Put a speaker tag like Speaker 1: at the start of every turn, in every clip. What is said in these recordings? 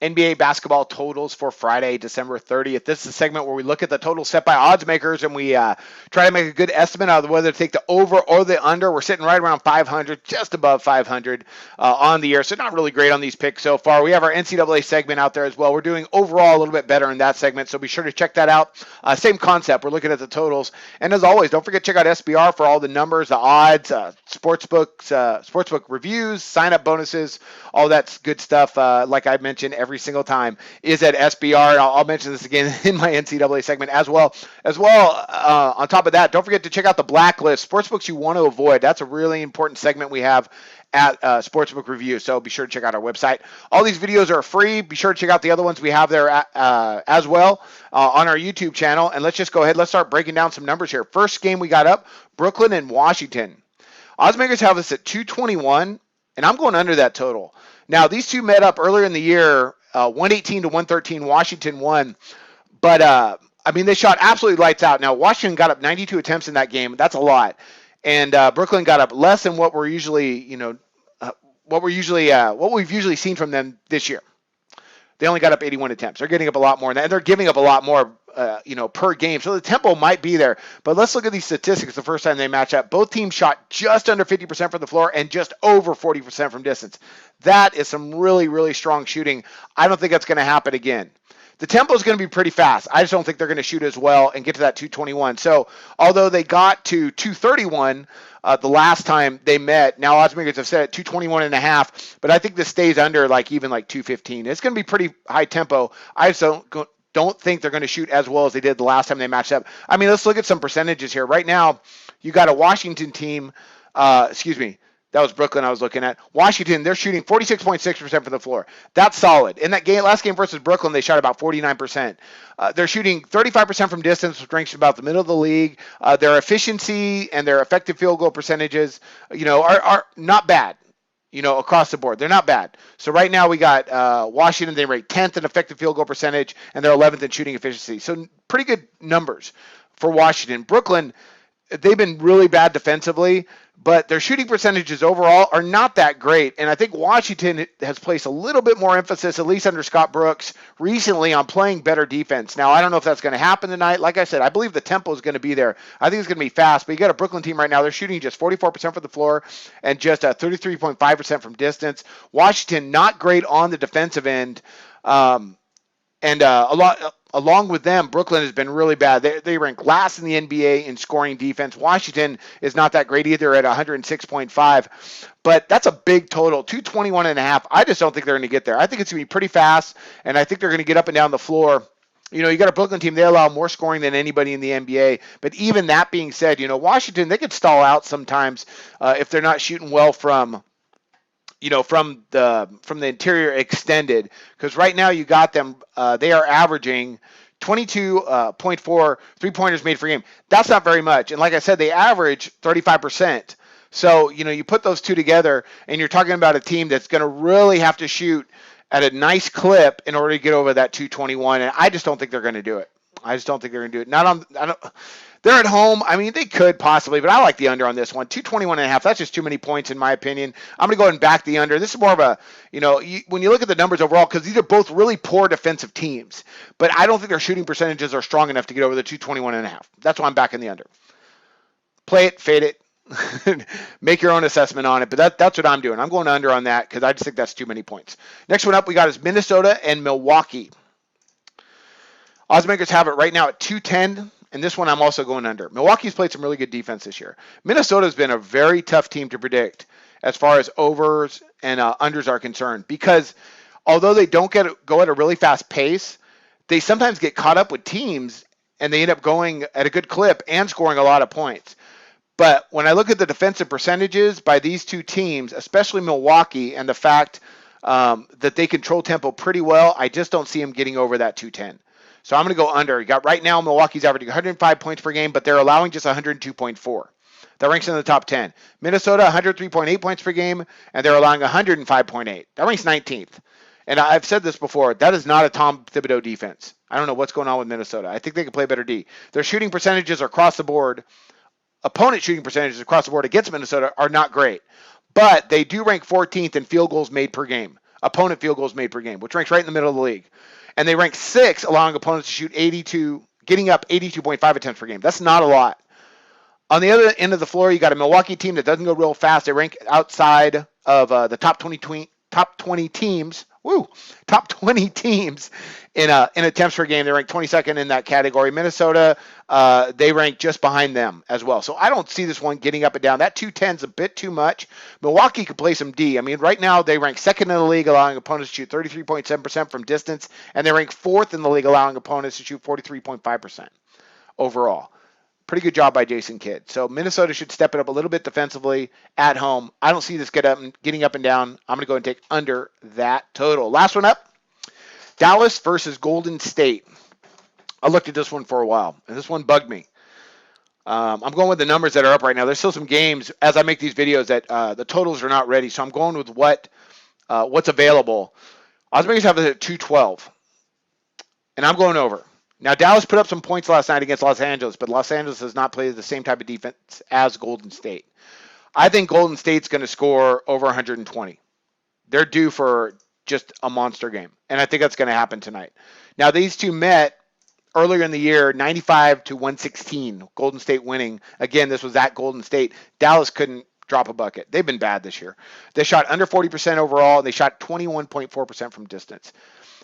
Speaker 1: NBA basketball totals for Friday, December 30th. This is a segment where we look at the total set by odds makers and we try to make a good estimate of whether to take the over or the under. We're sitting right around 500, just above 500 on the year, so not really great on these picks so far. We have our NCAA segment out there as well. We're doing overall a little bit better in that segment, so be sure to check that out. Same concept. We're looking at the totals. And as always, don't forget to check out SBR for all the numbers, the odds, sportsbook reviews, sign-up bonuses, all that good stuff. Like I mentioned every single time is at SBR. And I'll mention this again in my NCAA segment as well. On top of that, don't forget to check out the blacklist, sportsbooks you want to avoid. That's a really important segment we have at Sportsbook Review. So be sure to check out our website. All these videos are free. Be sure to check out the other ones we have there as well on our YouTube channel. And let's just go ahead. Let's start breaking down some numbers here. First game we got up, Brooklyn and Washington. Oddsmakers have us at 221, and I'm going under that total. Now, these two met up earlier in the year, 118 to 113. Washington won. But, I mean, they shot absolutely lights out. Now, Washington got up 92 attempts in that game. That's a lot. And Brooklyn got up less than what we've usually seen from them this year. They only got up 81 attempts. They're getting up a lot more, and they're giving up a lot more, per game. So the tempo might be there. But let's look at these statistics the first time they match up. Both teams shot just under 50% from the floor and just over 40% from distance. That is some really, really strong shooting. I don't think that's going to happen again. The tempo is going to be pretty fast. I just don't think they're going to shoot as well and get to that 221. So although they got to 231 the last time they met, now oddsmakers have set it 221.5, but I think this stays under even 215. It's going to be pretty high tempo. I just don't think they're going to shoot as well as they did the last time they matched up. I mean, let's look at some percentages here. Right now, you got a Washington team, that was Brooklyn I was looking at. Washington, they're shooting 46.6% from the floor. That's solid. In that last game versus Brooklyn, they shot about 49%. They're shooting 35% from distance, which ranks about the middle of the league. Their efficiency and their effective field goal percentages, are not bad. Across the board. They're not bad. So right now we got Washington, they rate 10th in effective field goal percentage, and they're 11th in shooting efficiency. So pretty good numbers for Washington. Brooklyn, they've been really bad defensively, but their shooting percentages overall are not that great. And I think Washington has placed a little bit more emphasis, at least under Scott Brooks, recently on playing better defense. Now, I don't know if that's going to happen tonight. Like I said, I believe the tempo is going to be there. I think it's going to be fast, but you got a Brooklyn team right now. They're shooting just 44% from the floor and just 33.5% from distance. Washington, not great on the defensive end. Along with them, Brooklyn has been really bad. They rank last in the NBA in scoring defense. Washington is not that great either at 106.5, but that's a big total, 221.5. I just don't think they're going to get there. I think it's going to be pretty fast, and I think they're going to get up and down the floor. You got a Brooklyn team, they allow more scoring than anybody in the NBA. But even that being said, Washington, they could stall out sometimes if they're not shooting well from the interior extended, because right now you got them, they are averaging 22.4 3-pointers made per game. That's not very much. And like I said, they average 35%. So, you put those two together and you're talking about a team that's going to really have to shoot at a nice clip in order to get over that 221. And I just don't think they're going to do it. They're at home. I mean, they could possibly, but I like the under on this one. 221.5. That's just too many points in my opinion. I'm going to go ahead and back the under. This is more of a, when you look at the numbers overall, because these are both really poor defensive teams, but I don't think their shooting percentages are strong enough to get over the 221.5. That's why I'm backing the under. Play it, fade it, make your own assessment on it, but that's what I'm doing. I'm going under on that because I just think that's too many points. Next one up we got is Minnesota and Milwaukee. Oddsmakers have it right now at 210. And this one I'm also going under. Milwaukee's played some really good defense this year. Minnesota's been a very tough team to predict as far as overs and unders are concerned, because although they don't go at a really fast pace, they sometimes get caught up with teams and they end up going at a good clip and scoring a lot of points. But when I look at the defensive percentages by these two teams, especially Milwaukee, and the fact that they control tempo pretty well, I just don't see them getting over that 210. So I'm going to go under. You got right now Milwaukee's averaging 105 points per game, but they're allowing just 102.4. That ranks in the top 10. Minnesota, 103.8 points per game, and they're allowing 105.8. That ranks 19th. And I've said this before, that is not a Tom Thibodeau defense. I don't know what's going on with Minnesota. I think they can play better D. Their shooting percentages across the board, opponent shooting percentages across the board against Minnesota are not great. But they do rank 14th in field goals made per game. opponent field goals made per game, which ranks right in the middle of the league. And they rank 6th, allowing opponents to shoot 82, getting up 82.5 attempts per game. That's not a lot. On the other end of the floor, you got a Milwaukee team that doesn't go real fast. They rank outside of the top 20 teams. Top 20 teams in attempts per game. They rank 22nd in that category. Minnesota, they rank just behind them as well. So I don't see this one getting up and down. That 210 is a bit too much. Milwaukee could play some D. I mean, right now they rank 2nd in the league, allowing opponents to shoot 33.7% from distance, and they rank 4th in the league, allowing opponents to shoot 43.5% overall. Pretty good job by Jason Kidd. So Minnesota should step it up a little bit defensively at home. I don't see this getting up and down. I'm going to go and take under that total. Last one up, Dallas versus Golden State. I looked at this one for a while, and this one bugged me. I'm going with the numbers that are up right now. There's still some games, as I make these videos, that the totals are not ready, so I'm going with what's available. Oddsmakers have it at 212, and I'm going over. Now, Dallas put up some points last night against Los Angeles, but Los Angeles has not played the same type of defense as Golden State. I think Golden State's going to score over 120. They're due for just a monster game, and I think that's going to happen tonight. Now, these two met earlier in the year, 95 to 116, Golden State winning. Again, this was at Golden State. Dallas couldn't drop a bucket. They've been bad this year. They shot under 40% overall, and they shot 21.4% from distance.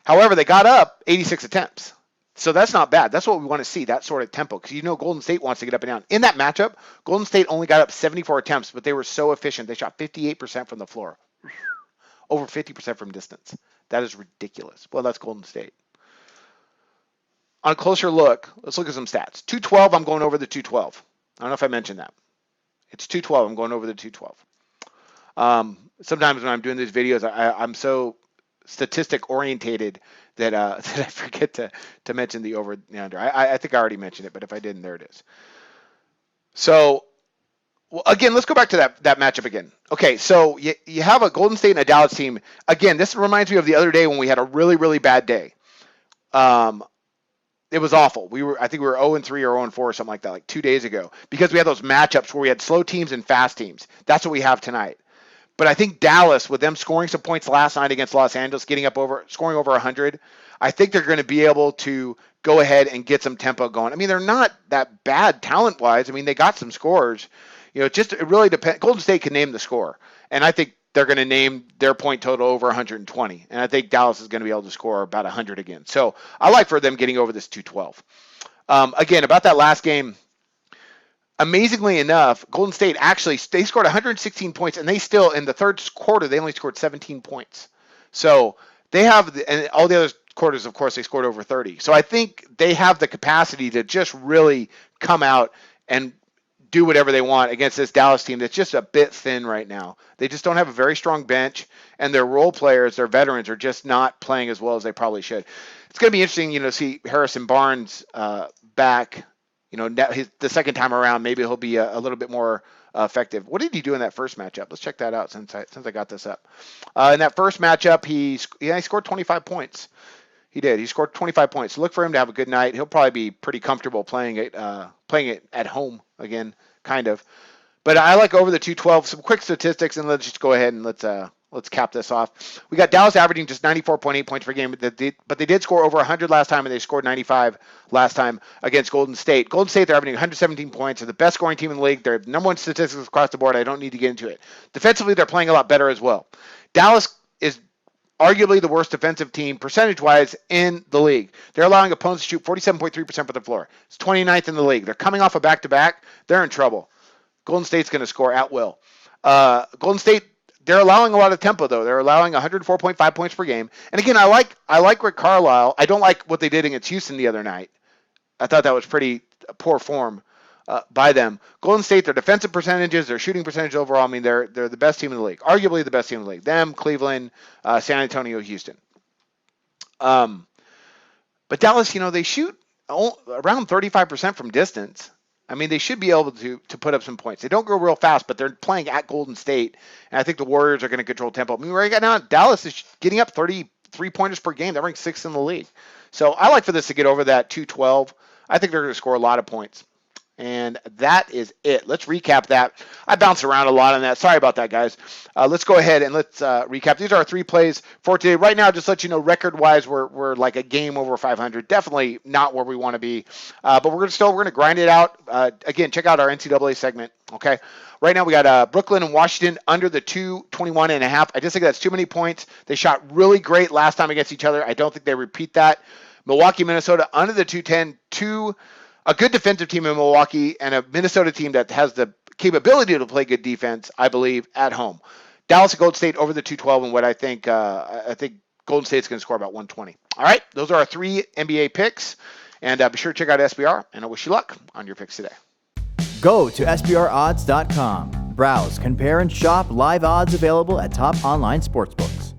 Speaker 1: However, they got up 86 attempts. So that's not bad. That's what we want to see, that sort of tempo, because Golden State wants to get up and down. In that matchup, Golden State only got up 74 attempts, but they were so efficient. They shot 58% from the floor, over 50% from distance. That is ridiculous. Well, that's Golden State. On a closer look, let's look at some stats. 212, I'm going over the 212. I don't know if I mentioned that. It's 212. I'm going over the 212. Sometimes when I'm doing these videos, I'm so statistic orientated that I forget to mention the over and under. I think I already mentioned it, but if I didn't, there it is. So, well, again, let's go back to that matchup again. Okay, so you have a Golden State and a Dallas team. Again, this reminds me of the other day when we had a really, really bad day. It was awful. I think we were 0-3 or 0-4 or something like that, like 2 days ago, because we had those matchups where we had slow teams and fast teams. That's what we have tonight. But I think Dallas, with them scoring some points last night against Los Angeles, scoring over 100, I think they're going to be able to go ahead and get some tempo going. I mean, they're not that bad talent-wise. I mean, they got some scores. It really depends. Golden State can name the score, and I think they're going to name their point total over 120. And I think Dallas is going to be able to score about 100 again. So I like for them getting over this 212. Again, about that last game, amazingly enough, Golden State they scored 116 points, and they still, in the third quarter, they only scored 17 points. So they have, and all the other quarters, of course, they scored over 30. So I think they have the capacity to just really come out and do whatever they want against this Dallas team that's just a bit thin right now. They just don't have a very strong bench, and their role players, their veterans, are just not playing as well as they probably should. It's going to be interesting, to see Harrison Barnes back. The second time around, maybe he'll be a little bit more effective. What did he do in that first matchup? Let's check that out since I got this up. In that first matchup, he scored 25 points. He did. He scored 25 points. So look for him to have a good night. He'll probably be pretty comfortable playing it at home again, kind of. But I like over the 212. Some quick statistics, and let's just go ahead and let's cap this off. We got Dallas averaging just 94.8 points per game, but they did score over 100 last time, and they scored 95 last time against Golden State. Golden State, they're averaging 117 points. They're the best scoring team in the league. They're number one statistics across the board. I don't need to get into it. Defensively, they're playing a lot better as well. Dallas is arguably the worst defensive team percentage-wise in the league. They're allowing opponents to shoot 47.3% from the floor. It's 29th in the league. They're coming off a back-to-back. They're in trouble. Golden State's going to score at will. Golden State, they're allowing a lot of tempo, though. They're allowing 104.5 points per game. And again, I like Rick Carlisle. I don't like what they did against Houston the other night. I thought that was pretty poor form by them. Golden State, their defensive percentages, their shooting percentage overall, I mean, they're the best team in the league. Arguably the best team in the league. Them, Cleveland, San Antonio, Houston. But Dallas, they shoot around 35% from distance. I mean, they should be able to put up some points. They don't go real fast, but they're playing at Golden State, and I think the Warriors are going to control tempo. I mean, right now, Dallas is getting up 33-pointers per game. They're ranked 6th in the league. So I like for this to get over that 212. I think they're going to score a lot of points. And that is it. Let's recap that. I bounced around a lot on that. Sorry about that, guys. Let's go ahead and let's recap. These are our 3 plays for today. Right now, just to let you know, record-wise, we're like a game over 500. Definitely not where we want to be. But we're gonna grind it out. Again, check out our NCAA segment. Okay. Right now, we got Brooklyn and Washington under the 221.5. I just think that's too many points. They shot really great last time against each other. I don't think they repeat that. Milwaukee, Minnesota under the 210. A good defensive team in Milwaukee and a Minnesota team that has the capability to play good defense, I believe, at home. Dallas and Golden State over the 212, and what I think Golden State's going to score about 120. All right, those are our 3 NBA picks, and be sure to check out SBR, and I wish you luck on your picks today.
Speaker 2: Go to SBRodds.com. Browse, compare, and shop live odds available at top online sportsbooks.